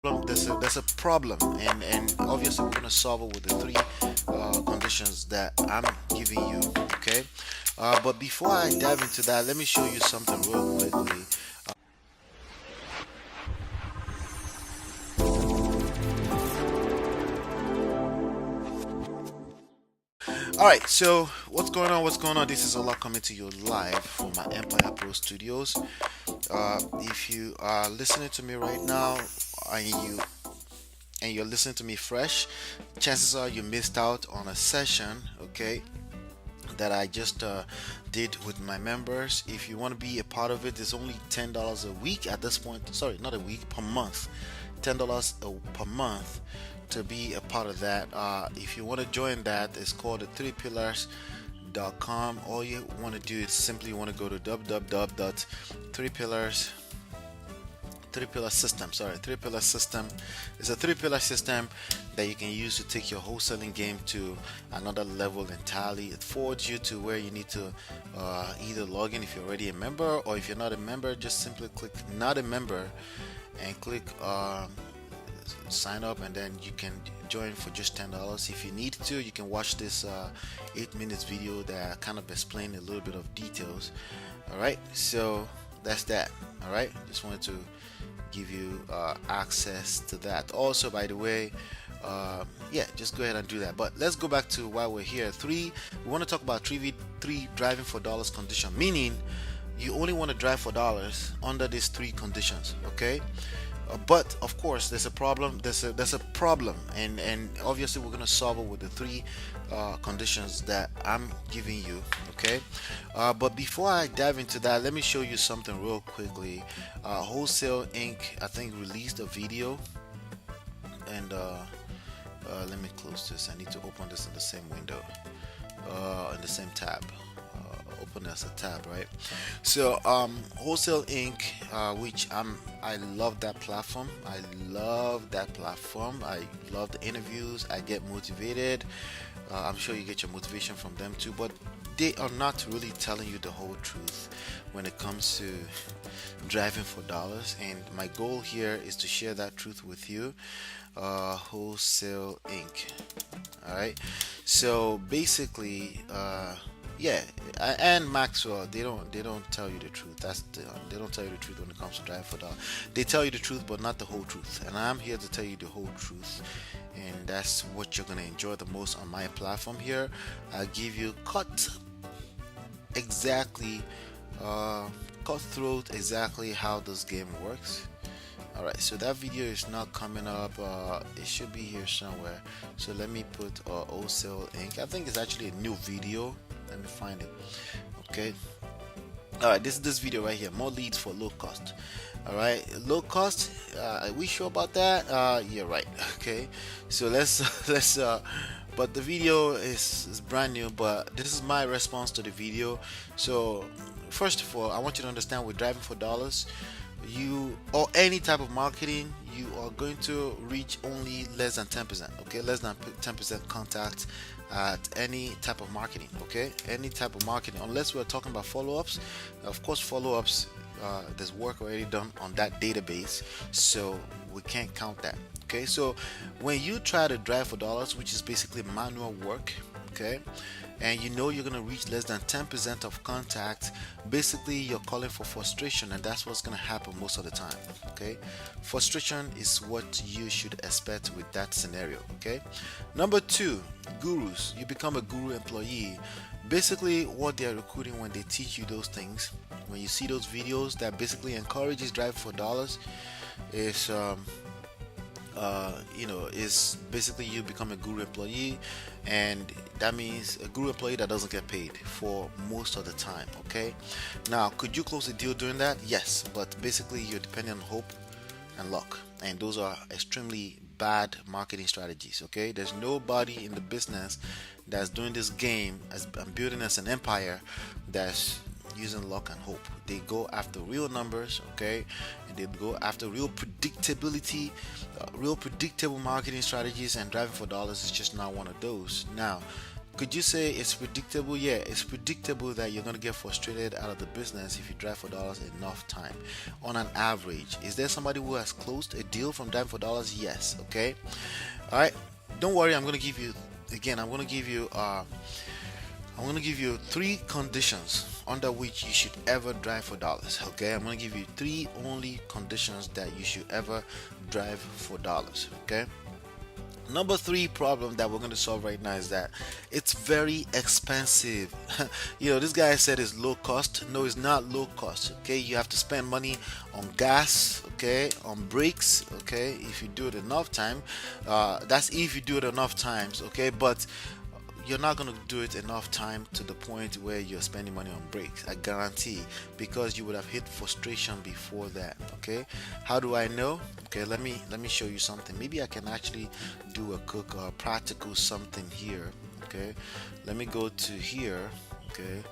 There's a problem, and obviously we're gonna solve it with the three conditions that I'm giving you. Okay, but before I dive into that, let me show you something real quickly. All right, so what's going on? What's going on? This is Ola coming to you live from my Empire Pro Studios. If you are listening to me right now, and you're listening to me fresh, chances are you missed out on a session. Okay, that I just did with my members. If you want to be a part of it, it's only $10 a week at this point. Sorry, not a week, per month. $10 per month to be a part of that. If you want to join that, it's called the Three Pillars.com. All you want to do is simply want to go to www.3pillars three pillar system. Sorry, three pillar system is a three pillar system that you can use to take your wholesaling game to another level entirely. It forwards you to where you need to either log in if you're already a member, or if you're not a member, just simply click not a member and click sign up, and then you can join for just $10. If you need to, you can watch this 8 minutes video that kind of explain a little bit of details. All right, so that's that. All right, just wanted to give you access to that. Also, by the way, yeah, just go ahead and do that. But let's go back to why we're here. We want to talk about 3v3 driving for dollars condition, meaning you only want to drive for dollars under these three conditions. Okay, but of course there's a problem. There's a problem, and obviously we're gonna solve it with the three conditions that I'm giving you. Okay, but before I dive into that, let me show you something real quickly. Wholesale Inc. I think released a video, and let me close this. I need to open this in the same window, in the same tab. Open as a tab, right? So Wholesale Inc., which I love that platform. I love the interviews. I get motivated. I'm sure you get your motivation from them too, but they are not really telling you the whole truth when it comes to driving for dollars, and my goal here is to share that truth with you. Wholesale Inc. All right, so basically yeah, and Maxwell, they don't tell you the truth. They don't tell you the truth when it comes to drive for dollar. They tell you the truth, but not the whole truth. And I'm here to tell you the whole truth, and that's what you're gonna enjoy the most on my platform here. I give you exactly, cutthroat exactly how this game works. Alright, so that video is not coming up. It should be here somewhere. So let me put Wholesale Inc. I think it's actually a new video. Let me find it. Okay. Alright, this is this video right here. More leads for low cost. Alright, low cost. Are we sure about that? Yeah, right. Okay. So let's but the video is brand new, but this is my response to the video. So first of all, I want you to understand we're driving for dollars. You, or any type of marketing, you are going to reach only less than 10%. Okay, less than 10% contact at any type of marketing. Okay, any type of marketing, unless we're talking about follow-ups. Of course, follow-ups, there's work already done on that database, so we can't count that. Okay, so when you try to drive for dollars, which is basically manual work, okay, and you know you're going to reach less than 10% of contact, basically you're calling for frustration, and that's what's going to happen most of the time. Okay, frustration is what you should expect with that scenario. Okay, number two, gurus. You become a guru employee. Basically what they're recruiting when they teach you those things, when you see those videos that basically encourages drive for dollars, is is basically you become a guru employee, and that means a guru employee that doesn't get paid for most of the time. Okay, now could you close a deal doing that? Yes, but basically you're depending on hope and luck, and those are extremely bad marketing strategies. Okay, there's nobody in the business that's doing this game as I'm building as an empire that's using luck and hope. They go after real numbers, okay, and they go after real predictability, real predictable marketing strategies, and driving for dollars is just not one of those. Now, Could you say it's predictable? Yeah, it's predictable that you're going to get frustrated out of the business if you drive for dollars enough time. On an average, is there somebody who has closed a deal from driving for dollars? Yes. Okay. All right. Don't worry. I'm going to give you again. I'm going to give you three conditions under which you should ever drive for dollars. Okay, I'm going to give you three only conditions that you should ever drive for dollars. Okay. Number three problem that we're going to solve right now is that it's very expensive. This guy said it's low cost. No, it's not low cost. Okay, you have to spend money on gas, okay, on brakes, okay, if you do it enough time. That's if you do it enough times, okay, but you're not going to do it enough time to the point where you're spending money on brakes, I guarantee, because you would have hit frustration before that. Okay, how do I know? Okay, let me show you something. Maybe I can actually do a quick practical something here. Okay, let me go to here. Okay,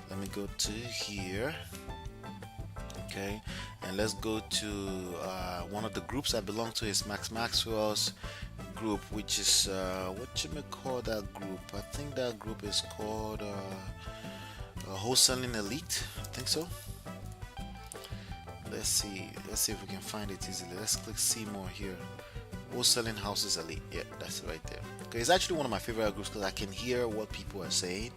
let me go to here. Okay, and let's go to one of the groups I belong to is Maxwell's group, which is what you may call that group. I think that group is called Wholesaling Elite. I think so. Let's see if we can find it easily. Let's click see more here. Wholesaling Houses Elite. Yeah, that's it right there. Okay, it's actually one of my favorite groups because I can hear what people are saying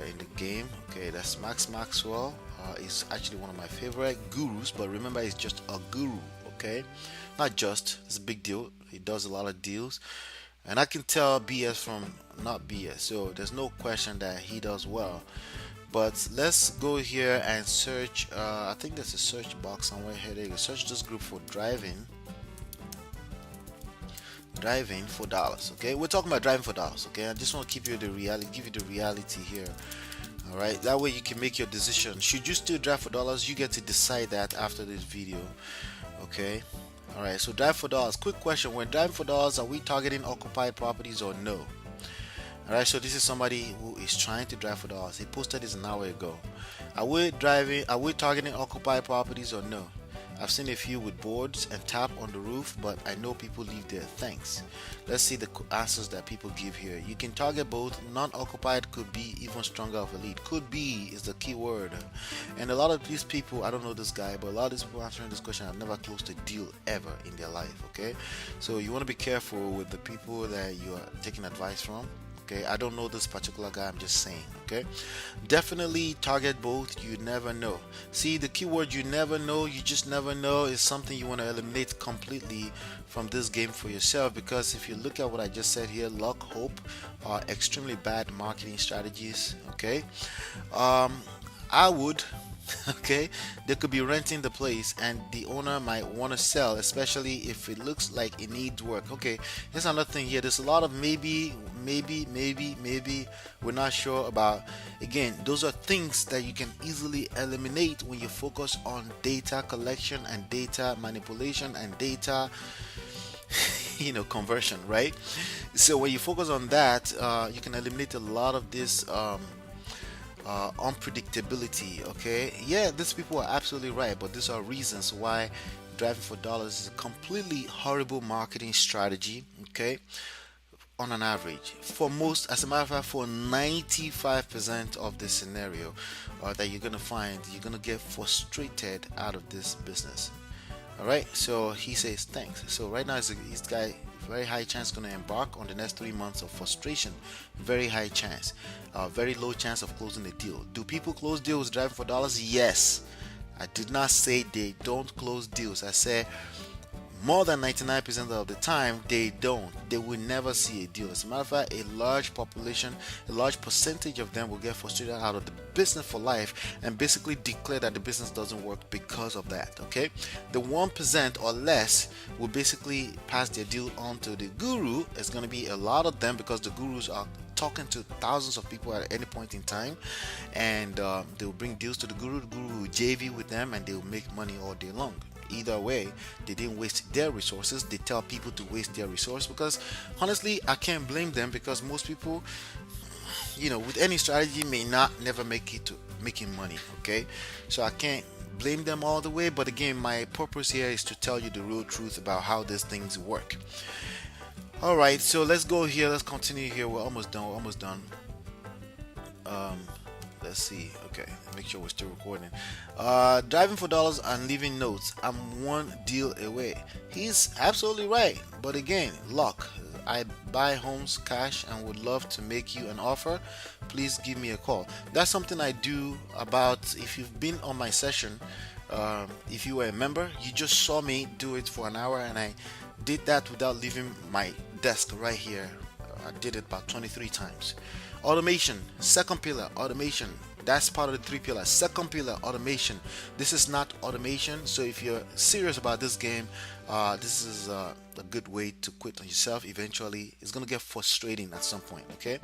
in the game. Okay, that's Maxwell. Is actually one of my favorite gurus, but remember, it's just a guru. Okay, not just. It's a big deal. He does a lot of deals, and I can tell BS from not BS. So there's no question that he does well. But let's go here and search. I think there's a search box somewhere here. There you go. Search this group for driving for dollars. Okay, we're talking about driving for dollars. Okay, I just want to give you the reality here. All right, that way you can make your decision. Should you still drive for dollars? You get to decide that after this video. Okay, all right, so drive for dollars. Quick question: when driving for dollars, are we targeting occupied properties or no? All right, so this is somebody who is trying to drive for dollars. He posted this an hour ago. Are we targeting occupied properties or no? I've seen a few with boards and tap on the roof, but I know people live there. Thanks. Let's see the answers that people give here. You can target both. Non-occupied could be even stronger of a lead. Could be is the key word. And a lot of these people, I don't know this guy, but a lot of these people answering this question have never closed a deal ever in their life. Okay, so you want to be careful with the people that you are taking advice from. Okay, I don't know this particular guy, I'm just saying. Okay, definitely target both. You never know. See, the keyword you never know, you just never know, is something you want to eliminate completely from this game for yourself, because if you look at what I just said here, luck, hope are extremely bad marketing strategies. Okay, I would okay, they could be renting the place and the owner might want to sell, especially if it looks like it needs work. Okay, here's another thing here. There's a lot of maybe we're not sure about. Again, those are things that you can easily eliminate when you focus on data collection and data manipulation and data conversion, right? So when you focus on that, you can eliminate a lot of this unpredictability. Okay, yeah, these people are absolutely right, but these are reasons why driving for dollars is a completely horrible marketing strategy. Okay, on an average, for most, as a matter of fact, for 95% of the scenario that you're gonna find, you're gonna get frustrated out of this business. All right, so he says thanks. So right now, this guy, very high chance, going to embark on the next 3 months of frustration. Very high chance, very low chance of closing the deal. Do people close deals driving for dollars? Yes. I did not say they don't close deals. I said more than 99% of the time they don't. They will never see a deal. As a matter of fact, a large population, a large percentage of them will get frustrated out of the business for life and basically declare that the business doesn't work because of that. Okay, the 1% or less will basically pass their deal on to the guru. It's going to be a lot of them, because the gurus are talking to thousands of people at any point in time, and they will bring deals to the guru. The guru will JV with them and they will make money all day long. Either way, they didn't waste their resources. They tell people to waste their resource, because honestly, I can't blame them, because most people, with any strategy, may never make it to making money. Okay, so I can't blame them all the way, but again, my purpose here is to tell you the real truth about how these things work. All right, so let's go here. Let's continue here. We're almost done. We're almost done. Um, let's see. Okay, make sure we're still recording. Driving for dollars and leaving notes. I'm one deal away. He's absolutely right. But again, luck. I buy homes cash and would love to make you an offer. Please give me a call. That's something I do about. If you've been on my session, if you were a member, you just saw me do it for an hour, and I did that without leaving my desk right here. I did it about 23 times. Automation, second pillar, automation. That's part of the three pillars. Second pillar, automation. This is not automation. So if you're serious about this game, this is a good way to quit on yourself. Eventually, it's gonna get frustrating at some point. Okay.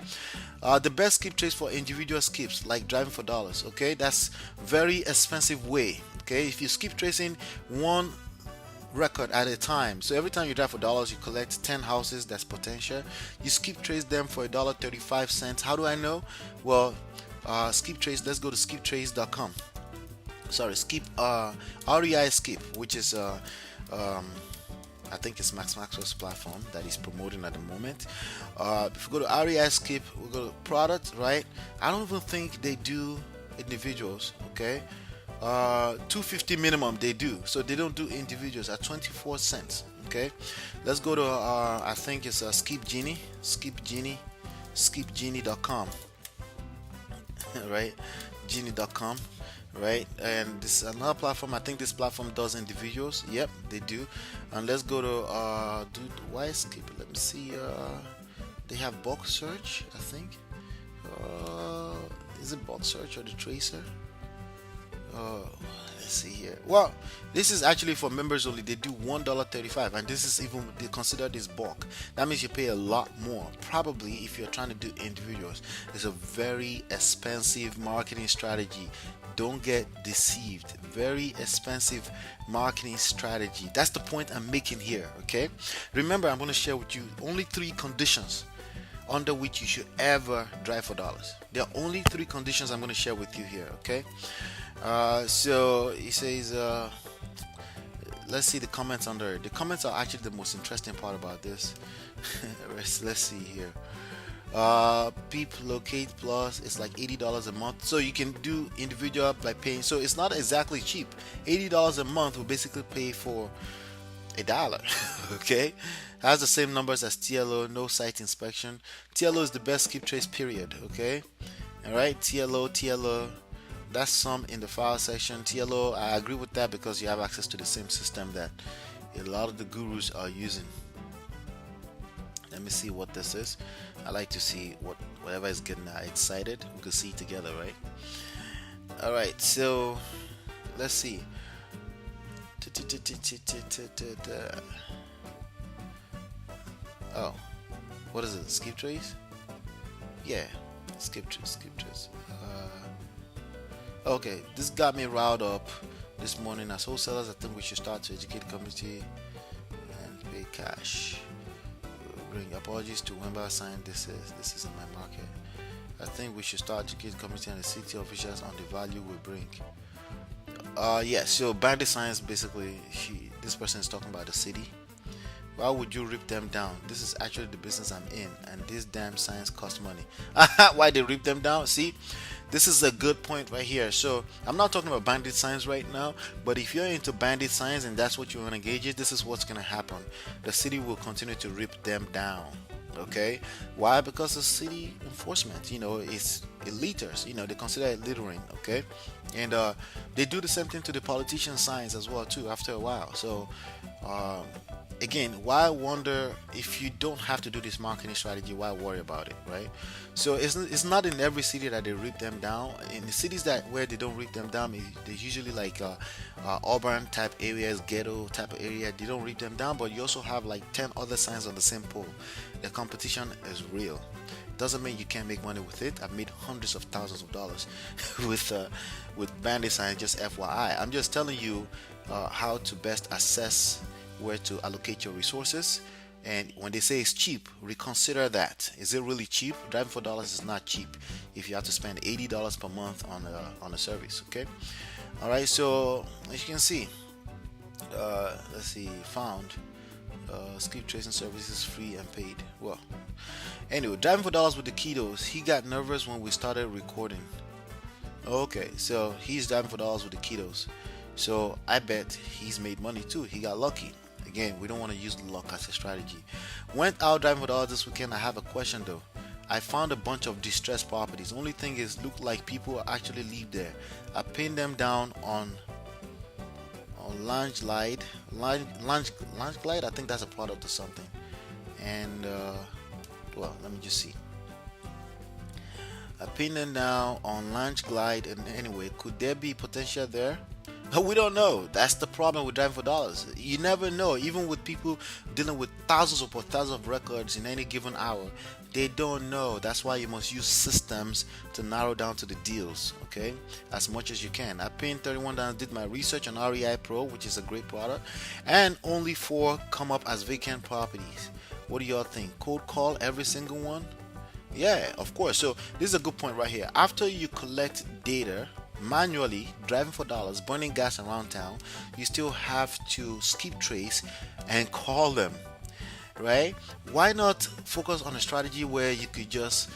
The best skip trades for individual skips, like driving for dollars. Okay, that's very expensive way. Okay, if you skip tracing one record at a time. So every time you drive for dollars, you collect 10 houses. That's potential. You skip trace them for $1.35. How do I know? Well, skip trace. Let's go to skiptrace.com. Sorry, skip REI skip, which is I think it's Max Maxwell's platform that he's promoting at the moment. If we go to REI skip, we go to product, right? I don't even think they do individuals. Okay. 250 minimum they do, so they don't do individuals at 24 cents. Okay, let's go to I think it's skipgenie.com. Right, genie.com, right? And this is another platform. I think this platform does individuals. Yep, they do. And let's go to why skip? Let me see. They have bulk search, I think. Is it bulk search or the tracer? Let's see here. Well, this is actually for members only. They do $1.35, and this is even, they consider this bulk. That means you pay a lot more. Probably if you're trying to do individuals, it's a very expensive marketing strategy. Don't get deceived. Very expensive marketing strategy. That's the point I'm making here. Okay. Remember, I'm going to share with you only 3 conditions under which you should ever drive for dollars. There are only 3 conditions I'm going to share with you here. Okay. So he says, let's see the comments under it. The comments are actually the most interesting part about this. Let's see here. Peep Locate Plus is like $80 a month, so you can do individual by paying. So it's not exactly cheap. $80 a month will basically pay for $1. Okay, has the same numbers as TLO. No site inspection. TLO is the best skip trace period. Okay, all right. TLO. That's some in the file section. TLO, I agree with that because you have access to the same system that a lot of the gurus are using. Let me see what this is. I like to see whatever is getting excited. We can see it together, right? All right, so let's see. Oh, what is it? Skip trace? Yeah, skip trace. Okay, this got me riled up this morning. As wholesalers, I think we should start to educate the community and pay cash. Bring apologies to whoever assigned this is in my market. I think we should start educating the community and the city officials on the value we bring. Yeah, so bandit signs, basically this person is talking about the city. Why would you rip them down? This is actually the business I'm in, and these damn signs cost money. Why they rip them down? See, this is a good point right here. So I'm not talking about bandit signs right now, but if you're into bandit signs and that's what you want to engage in, this is what's going to happen. The city will continue to rip them down. Okay, why? Because the city enforcement, it's eliters. They consider it littering. Okay, and they do the same thing to the politician signs as well too after a while. So again, why wonder if you don't have to do this marketing strategy? Why worry about it, right? So it's not in every city that they rip them down. In the cities where they don't rip them down, they're usually like urban type areas, ghetto type of area. They don't rip them down, but you also have like 10 other signs on the same pole. The competition is real. Doesn't mean you can't make money with it. I've made hundreds of thousands of dollars with bandit signs. Just FYI, I'm just telling you how to best assess where to allocate your resources. And when they say it's cheap, reconsider that. Is it really cheap? Driving for dollars is not cheap if you have to spend $80 per month on a service. Okay, all right. So as you can see, let's see, found skip tracing services free and paid. Well, anyway, driving for dollars with the kiddos. He got nervous when we started recording. Okay, so he's driving for dollars with the kiddos. So I bet he's made money too. He got lucky. Again, we don't want to use luck as a strategy. Went out driving for dollars this weekend. I have a question though. I found a bunch of distressed properties. Only thing is, look like people actually live there. I pinned them down on Lounge Glide. Lounge Glide. I think that's a product or something. And well, let me just see. I pinned them down on Lounge Glide. And anyway, could there be potential there? We don't know. That's the problem with driving for dollars. You never know. Even with people dealing with thousands upon thousands of records in any given hour, they don't know. That's why you must use systems to narrow down to the deals, okay, as much as you can. I pinned 31 down, did my research on REI Pro, which is a great product, and only 4 come up as vacant properties. What do y'all think? Cold call every single one? Yeah, of course. So this is a good point right here. After you collect data manually, driving for dollars, burning gas around town, you still have to skip trace and call them, right? Why not focus on a strategy where you could just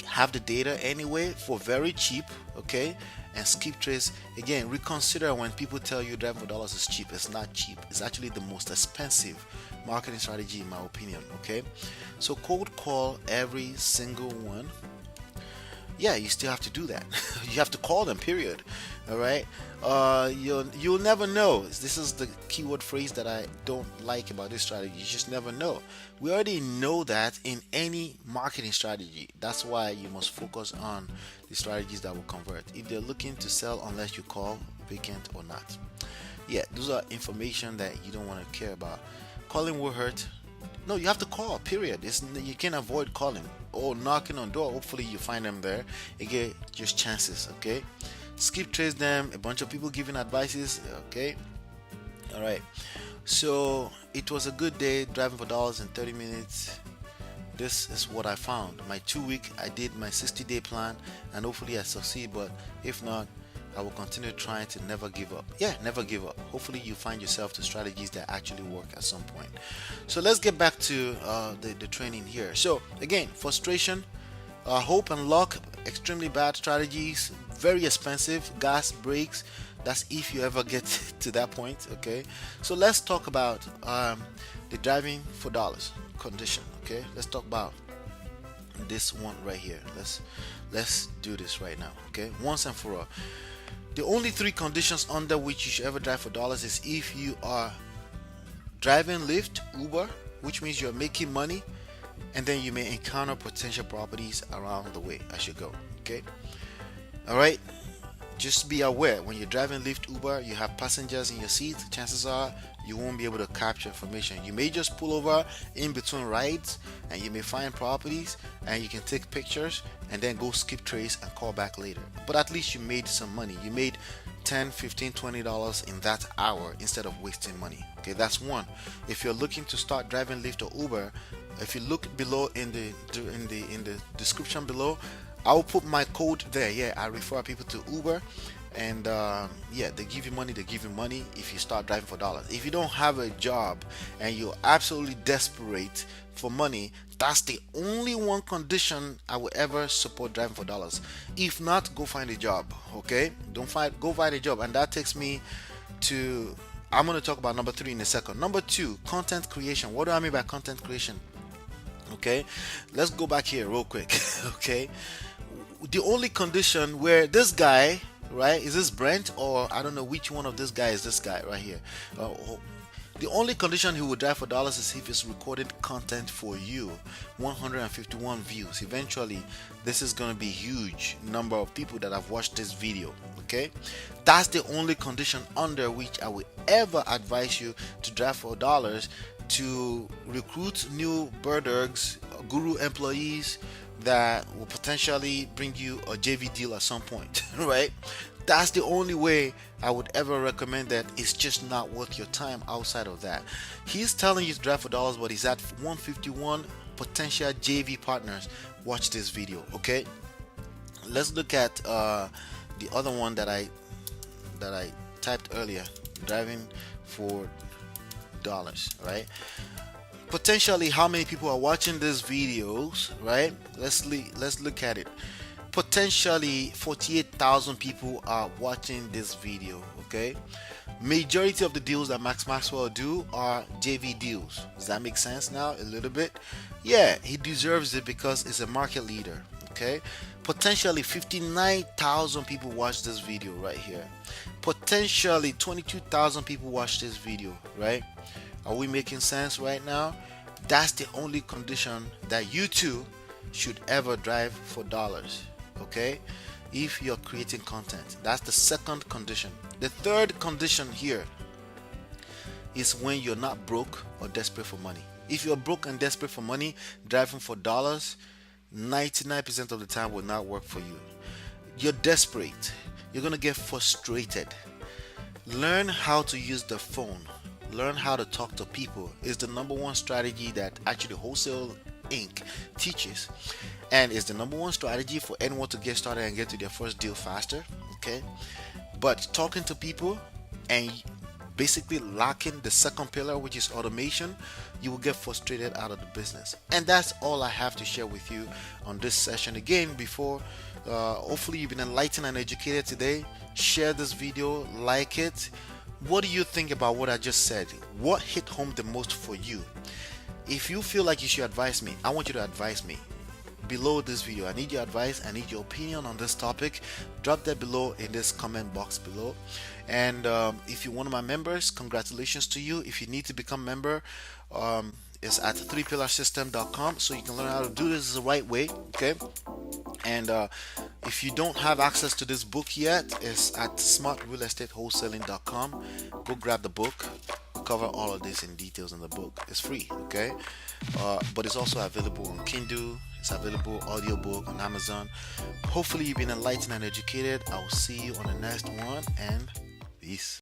have the data anyway for very cheap, okay, and skip trace? Again, reconsider when people tell you driving for dollars is cheap. It's not cheap. It's actually the most expensive marketing strategy in my opinion, okay? So cold call every single one. Yeah, you still have to do that. You have to call them, period. All right. You'll never know. This is the keyword phrase that I don't like about this strategy. You just never know. We already know that in any marketing strategy. That's why you must focus on the strategies that will convert. If they're looking to sell unless you call, vacant or not. Yeah, those are information that you don't want to care about. Calling will hurt. No, you have to call, period. You can't avoid calling or knocking on door. Hopefully you find them there. Again, just chances, okay? Skip trace them. A bunch of people giving advices, okay? All right. So it was a good day driving for dollars in 30 minutes. This is what I found. My 2-week, I did my 60-day plan, and hopefully I succeed. But if not, I will continue trying to never give up. Yeah, never give up. Hopefully you find yourself to strategies that actually work at some point. So let's get back to the training here. So again, frustration, hope and luck, extremely bad strategies, very expensive, gas, brakes. That's if you ever get to that point, okay? So let's talk about the driving for dollars condition, okay? Let's talk about this one right here. Let's do this right now, okay? Once and for all. The only 3 conditions under which you should ever drive for dollars is if you are driving Lyft, Uber, which means you're making money, and then you may encounter potential properties around the way as you go, okay? All right, just be aware when you're driving Lyft, Uber, you have passengers in your seat. Chances are you won't be able to capture information. You may just pull over in between rides and you may find properties and you can take pictures and then go skip trace and call back later. But at least you made some money. You made $10, $15, $20 in that hour instead of wasting money. Okay, that's one. If you're looking to start driving Lyft or Uber, if you look below in the description below, I'll put my code there. Yeah, I refer people to Uber, and yeah, they give you money. If you start driving for dollars. If you don't have a job and you're absolutely desperate for money, that's the only one condition I will ever support driving for dollars. If not, go find a job. Okay, go find a job. And that takes me to, I'm going to talk about number 3 in a second. Number 2, content creation. What do I mean by content creation? Okay, let's go back here real quick. Okay, the only condition where this guy, right, is this Brent, or I don't know which one of this guy is this guy right here. The only condition he would drive for dollars is if it's recorded content for you. 151 views. Eventually, this is going to be huge number of people that have watched this video. Okay, that's the only condition under which I would ever advise you to drive for dollars, to recruit new Birdergs, guru employees that will potentially bring you a JV deal at some point, right? That's the only way I would ever recommend that. It's just not worth your time outside of that. He's telling you to drive for dollars, but he's at 151 potential JV partners. Watch this video, okay? Let's look at the other one that I typed earlier, driving for dollars, right? Potentially, how many people are watching these videos, right? Let's look at it. Potentially 48,000 people are watching this video. Okay, majority of the deals that Max Maxwell do are JV deals. Does that make sense now? A little bit. Yeah, he deserves it because he's a market leader. Okay, potentially 59,000 people watch this video right here. Potentially 22,000 people watch this video, right? Are we making sense right now? That's the only condition that you two should ever drive for dollars. Okay, if you're creating content, that's the second condition. The third condition here is when you're not broke or desperate for money. If you're broke and desperate for money, driving for dollars, 99% of the time will not work for you. You're desperate, you're gonna get frustrated. Learn how to use the phone, learn how to talk to people is the number one strategy that actually Wholesale Inc. teaches, and is the number one strategy for anyone to get started and get to their first deal faster. Okay, but talking to people and basically lacking the second pillar, which is automation, you will get frustrated out of the business. And that's all I have to share with you on this session. Again, before hopefully you've been enlightened and educated today. Share this video, like it. What do you think about what I just said? What hit home the most for you? If you feel like you should advise me, I want you to advise me below this video. I need your advice, I need your opinion on this topic. Drop that below in this comment box below. And if you're one of my members, congratulations to you. If you need to become a member, it's at 3pillarsystem.com, so you can learn how to do this the right way. Okay, and if you don't have access to this book yet, it's at smartrealestatewholesaling.com. Go grab the book. Cover all of this in details in the book. It's free. Okay, but it's also available on Kindle. It's available audiobook on Amazon. Hopefully you've been enlightened and educated. I'll see you on the next one, and peace.